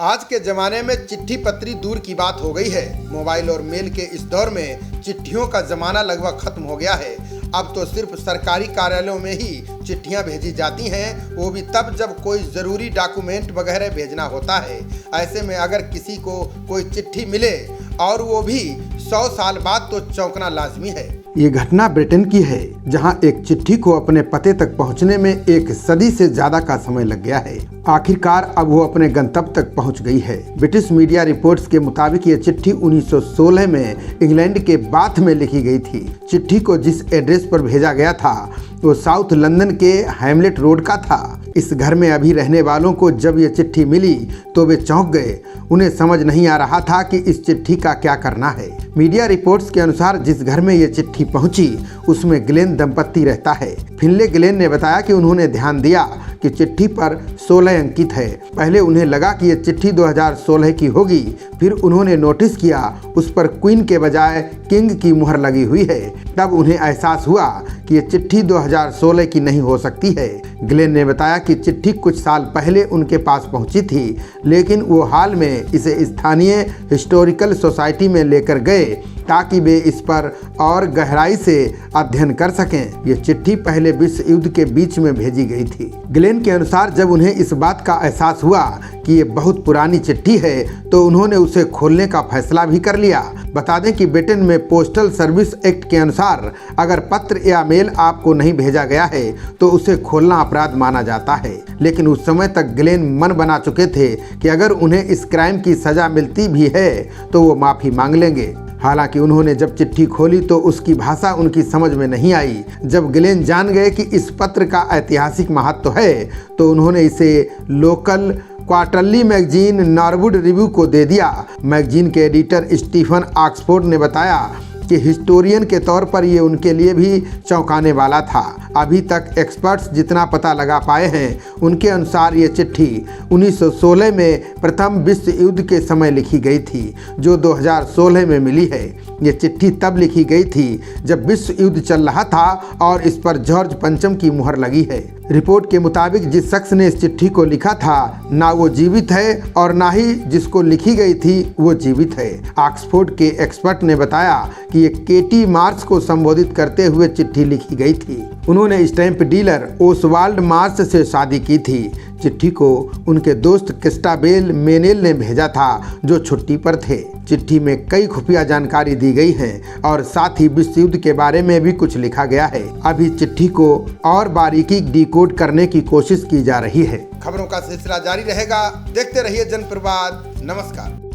आज के जमाने में चिट्ठी पत्री दूर की बात हो गई है। मोबाइल और मेल के इस दौर में चिट्ठियों का जमाना लगभग खत्म हो गया है। अब तो सिर्फ सरकारी कार्यालयों में ही चिट्ठियां भेजी जाती हैं, वो भी तब जब कोई ज़रूरी डॉक्यूमेंट वगैरह भेजना होता है। ऐसे में अगर किसी को कोई चिट्ठी मिले और वो भी 100 साल बाद, तो चौंकना लाजमी है। ये घटना ब्रिटेन की है, जहां एक चिट्ठी को अपने पते तक पहुंचने में 1 सदी से ज्यादा का समय लग गया है। आखिरकार अब वो अपने गंतव्य तक पहुंच गई है। ब्रिटिश मीडिया रिपोर्ट्स के मुताबिक ये चिट्ठी 1916 में इंग्लैंड के बाथ में लिखी गई थी। चिट्ठी को जिस एड्रेस पर भेजा गया था वो साउथ लंदन के हैमलेट रोड का था। इस घर में अभी रहने वालों को जब ये चिट्ठी मिली तो वे चौंक गए। उन्हें समझ नहीं आ रहा था कि इस चिट्ठी का क्या करना है। मीडिया रिपोर्ट्स के अनुसार जिस घर में ये चिट्ठी पहुंची उसमें ग्लेन दंपत्ति रहता है। फिनले ग्लेन ने बताया कि उन्होंने ध्यान दिया कि चिट्ठी पर 16 अंकित है। पहले उन्हें लगा कि ये चिट्ठी 2016 की होगी, फिर उन्होंने नोटिस किया उस पर क्वीन के बजाय किंग की मुहर लगी हुई है। तब उन्हें एहसास हुआ कि ये चिट्ठी 2016 की नहीं हो सकती है। ग्लेन ने बताया कि चिट्ठी कुछ साल पहले उनके पास पहुंची थी, लेकिन वो हाल में इसे स्थानीय हिस्टोरिकल सोसाइटी में लेकर गए ताकि वे इस पर और गहराई से अध्ययन कर सकें। ये चिट्ठी पहले विश्व युद्ध के बीच में भेजी गई थी। ग्लेन के अनुसार जब उन्हें इस बात का एहसास हुआ कि ये बहुत पुरानी चिट्ठी है तो उन्होंने उसे खोलने का फैसला भी कर लिया। बता दें कि ब्रिटेन में पोस्टल सर्विस एक्ट के अनुसार अगर पत्र या मेल आपको नहीं भेजा गया है तो उसे खोलना अपराध माना जाता है। लेकिन उस समय तक ग्लेन मन बना चुके थे कि अगर उन्हें इस क्राइम की सजा मिलती भी है तो वो माफ़ी मांग लेंगे। हालांकि उन्होंने जब चिट्ठी खोली तो उसकी भाषा उनकी समझ में नहीं आई। जब ग्लेन जान गए कि इस पत्र का ऐतिहासिक महत्व है तो उन्होंने इसे लोकल क्वार्टरली मैगजीन नॉर्वुड रिव्यू को दे दिया। मैगजीन के एडिटर स्टीफन ऑक्सफोर्ड ने बताया कि हिस्टोरियन के तौर पर ये उनके लिए भी चौंकाने वाला था। अभी तक एक्सपर्ट्स जितना पता लगा पाए हैं उनके अनुसार ये चिट्ठी 1916 में प्रथम विश्व युद्ध के समय लिखी गई थी, जो 2016 में मिली है। ये चिट्ठी तब लिखी गई थी जब विश्व युद्ध चल रहा था और इस पर जॉर्ज पंचम की मुहर लगी है। रिपोर्ट के मुताबिक जिस शख्स ने इस चिट्ठी को लिखा था ना वो जीवित है और ना ही जिसको लिखी गई थी वो जीवित है। ऑक्सफोर्ड के एक्सपर्ट ने बताया कि ये केटी मार्स को संबोधित करते हुए चिट्ठी लिखी गई थी। उन्होंने स्टैम्प डीलर ओसवाल्ड मार्स से शादी की थी। चिट्ठी को उनके दोस्त क्रिस्टाबेल मेनेल ने भेजा था जो छुट्टी पर थे। चिट्ठी में कई खुफिया जानकारी दी गई है और साथ ही विश्व युद्ध के बारे में भी कुछ लिखा गया है। अभी चिट्ठी को और बारीकी डिकोड करने की कोशिश की जा रही है। खबरों का सिलसिला जारी रहेगा। देखते रहिए जनप्रवाद। नमस्कार।